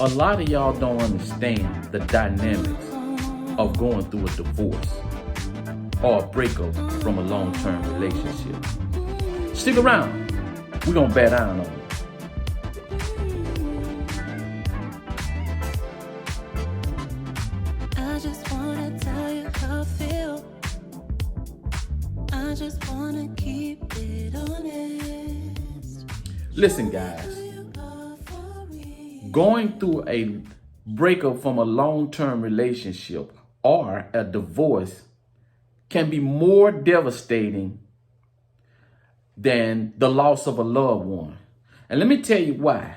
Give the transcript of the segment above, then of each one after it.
A lot of y'all don't understand the dynamics of going through a divorce or a breakup from a long-term relationship. Stick around. We're going to bat down on it. I just wanna tell you how I feel. I just wanna keep it honest. Listen, guys. Going through a breakup from a long-term relationship or a divorce can be more devastating than the loss of a loved one. And let me tell you why.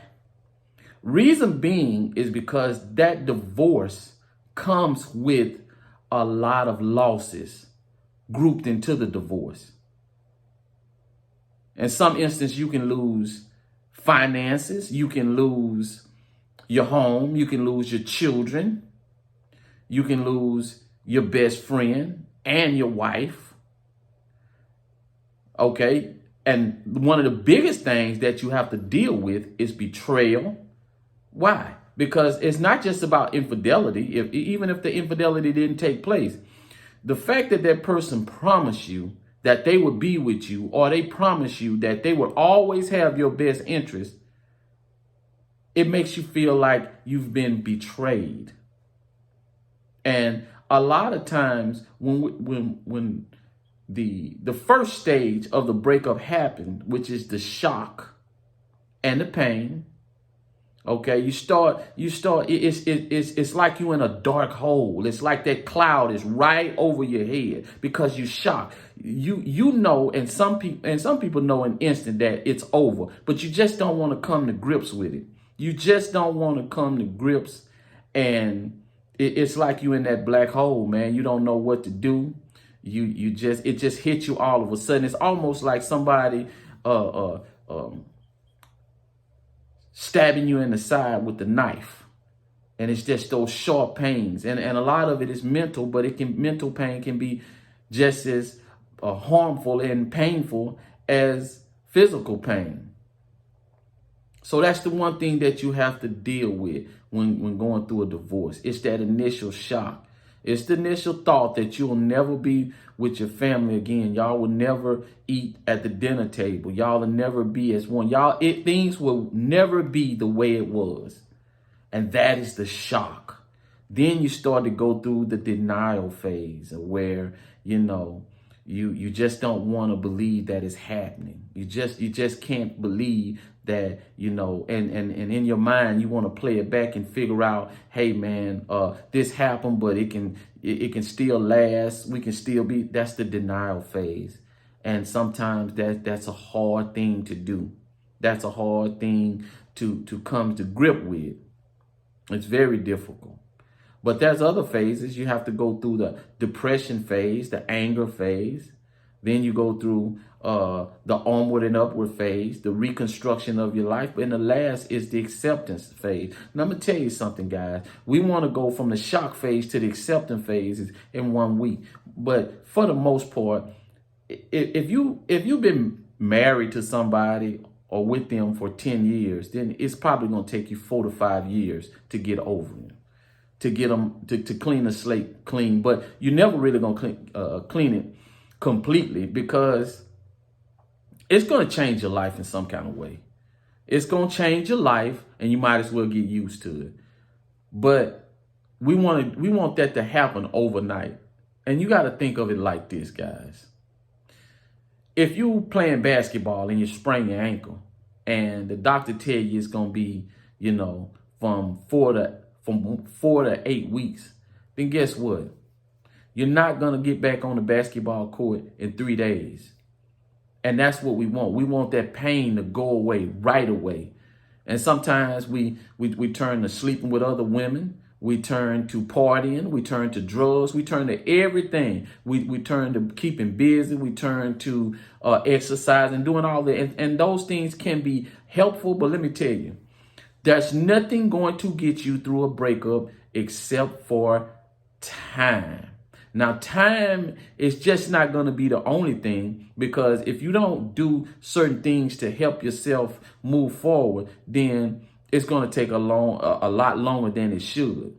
Reason being is because that divorce comes with a lot of losses grouped into the divorce. In some instances, you can lose finances, you can lose your home, you can lose your children, you can lose your best friend and your wife. Okay? And one of the biggest things that you have to deal with is betrayal. Why? Because it's not just about infidelity, even if the infidelity didn't take place. The fact that that person promised you that they would be with you, or they promise you that they would always have your best interest, it makes you feel like you've been betrayed. And a lot of times when the first stage of the breakup happened, which is the shock and the pain, okay, it's like you in a dark hole. It's like that cloud is right over your head because you shocked. You know, and some people know in an instant that it's over, but you just don't want to come to grips with it. You just don't want to come to grips, and it's like you in that black hole, man. You don't know what to do. It just hits you all of a sudden. It's almost like somebody stabbing you in the side with the knife. And it's just those sharp pains. And a lot of it is mental, but mental pain can be just as harmful and painful as physical pain. So that's the one thing that you have to deal with when going through a divorce. It's that initial shock. It's the initial thought that you'll never be with your family again. Y'all will never eat at the dinner table. Y'all will never be as one. Things will never be the way it was. And that is the shock. Then you start to go through the denial phase where, you just don't want to believe that it's happening. You just can't believe that, and in your mind, you want to play it back and figure out, hey man, this happened, but it can still last. We can still be, that's the denial phase. And sometimes that's a hard thing to do. That's a hard thing to come to grip with. It's very difficult. But there's other phases. You have to go through the depression phase, the anger phase. Then you go through the onward and upward phase, the reconstruction of your life. And the last is the acceptance phase. Now, I'm going to tell you something, guys. We want to go from the shock phase to the acceptance phase in 1 week. But for the most part, if you've been married to somebody or with them for 10 years, then it's probably going to take you 4 to 5 years to get over them, to get them to clean the slate clean. But you're never really going to clean it completely, because it's going to change your life in some kind of way. It's going to change your life, and you might as well get used to it. But we want that to happen overnight. And you got to think of it like this, guys. If you playing basketball and you sprain your ankle, and the doctor tell you it's going to be, from 4 to 8 weeks, then guess what? You're not going to get back on the basketball court in 3 days. And that's what we want. We want that pain to go away right away. And sometimes we turn to sleeping with other women. We turn to partying. We turn to drugs. We turn to everything. We turn to keeping busy. We turn to exercising, doing all that. And those things can be helpful. But let me tell you, there's nothing going to get you through a breakup except for time. Now, time is just not going to be the only thing, because if you don't do certain things to help yourself move forward, then it's going to take a lot longer than it should.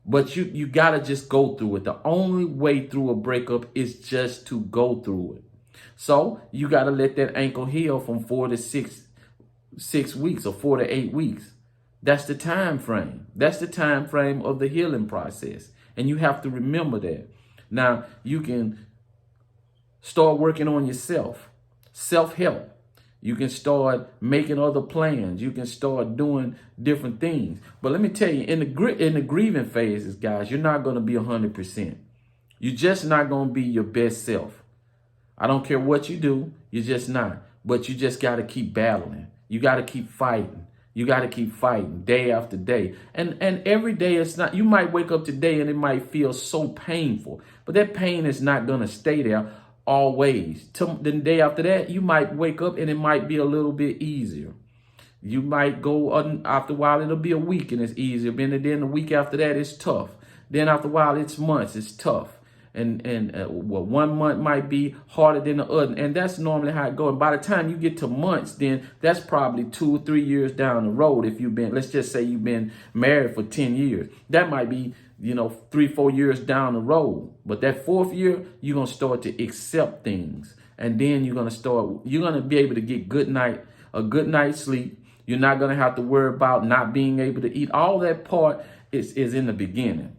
But you got to just go through it. The only way through a breakup is just to go through it. So you got to let that ankle heal from 4 to 6 weeks or 4 to 8 weeks. That's the time frame. That's the time frame of the healing process. And you have to remember that. Now, you can start working on yourself, self-help. You can start making other plans. You can start doing different things. But let me tell you, in the grieving phases, guys, you're not going to be 100%. You're just not going to be your best self. I don't care what you do. You're just not. But you just got to keep battling. You got to keep fighting. You got to keep fighting day after day. And every day it's not, you might wake up today and it might feel so painful, but that pain is not going to stay there always. The day after that, you might wake up and it might be a little bit easier. You might go after a while, it'll be a week and it's easier. And then the week after that, it's tough. Then after a while, it's months, it's tough. And 1 month might be harder than the other. And that's normally how it goes. And by the time you get to months, then that's probably 2 or 3 years down the road. If you've been, let's just say you've been married for 10 years. That might be, 3, 4 years down the road. But that 4th year, you're going to start to accept things. And then you're going to be able to get a good night's sleep. You're not going to have to worry about not being able to eat. All that part is in the beginning.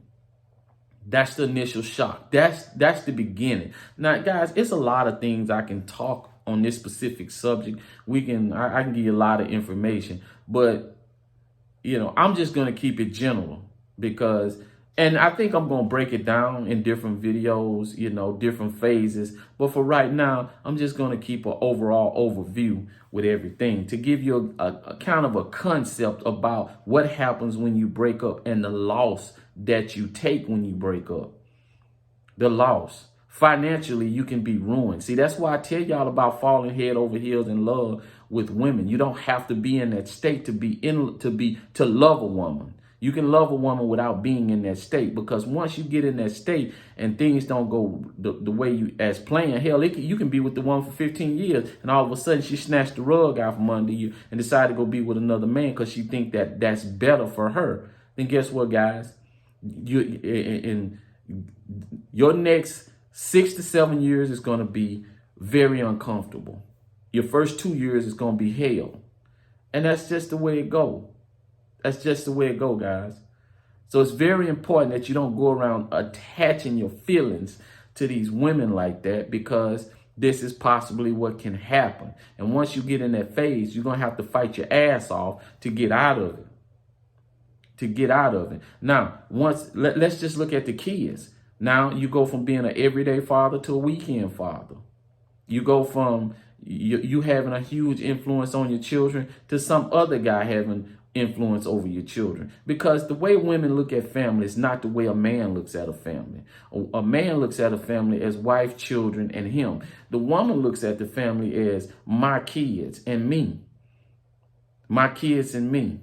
That's the initial shock. That's the beginning. Now, guys, it's a lot of things I can talk on this specific subject. I can give you a lot of information, but I'm just going to keep it general and I think I'm going to break it down in different videos, different phases. But for right now, I'm just going to keep an overall overview with everything to give you a kind of a concept about what happens when you break up and the loss that you take when you break up. The loss. Financially, you can be ruined. See, that's why I tell y'all about falling head over heels in love with women. You don't have to be in that state to love a woman. You can love a woman without being in that state, because once you get in that state and things don't go the way you as planned, hell, you can be with the woman for 15 years and all of a sudden she snatched the rug out from under you and decided to go be with another man because she think that's better for her. Then guess what, guys? In your next 6 to 7 years is going to be very uncomfortable. Your first 2 years is going to be hell. And that's just the way it goes. That's just the way it goes, guys. So it's very important that you don't go around attaching your feelings to these women like that, because this is possibly what can happen. And once you get in that phase, you're going to have to fight your ass off to get out of it. Now, let's just look at the kids. Now you go from being an everyday father to a weekend father. You go from you having a huge influence on your children to some other guy having influence over your children. Because the way women look at family is not the way a man looks at a family. A man looks at a family as wife, children, and him. The woman looks at the family as my kids and me. My kids and me.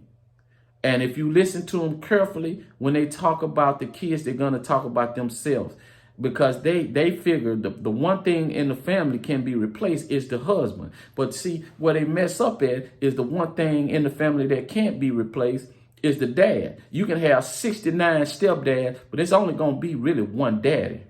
And if you listen to them carefully, when they talk about the kids, they're going to talk about themselves, because they figure the one thing in the family can be replaced is the husband. But see, where they mess up at is the one thing in the family that can't be replaced is the dad. You can have 69 stepdads, but it's only going to be really one daddy.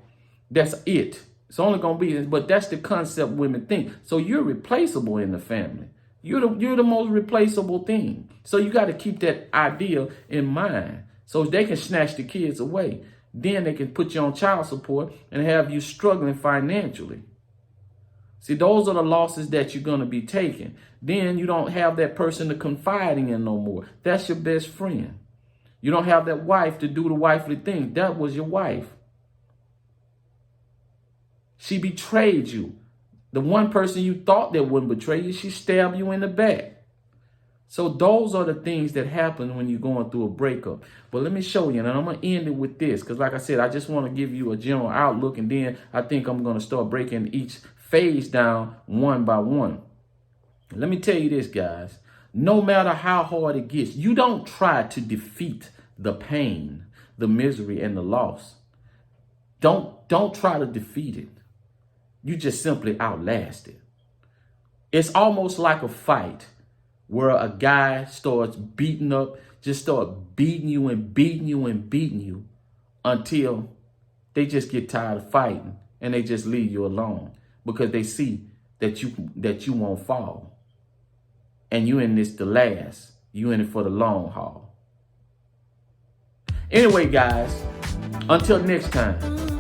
That's it. It's only going to be, but that's the concept women think. So you're replaceable in the family. You're the most replaceable thing. So you got to keep that idea in mind. So they can snatch the kids away. Then they can put you on child support and have you struggling financially. See, those are the losses that you're going to be taking. Then you don't have that person to confide in no more. That's your best friend. You don't have that wife to do the wifely thing. That was your wife. She betrayed you. The one person you thought that wouldn't betray you, she stabbed you in the back. So those are the things that happen when you're going through a breakup. But let me show you, and I'm going to end it with this, because like I said, I just want to give you a general outlook, and then I think I'm going to start breaking each phase down one by one. Let me tell you this, guys. No matter how hard it gets, you don't try to defeat the pain, the misery, and the loss. Don't try to defeat it. You just simply outlast it. It's almost like a fight. where a guy starts beating up, just start beating you and beating you and beating you until they just get tired of fighting and they just leave you alone because they see that you won't fall. And you in this to last. You in it for the long haul. Anyway, guys, until next time.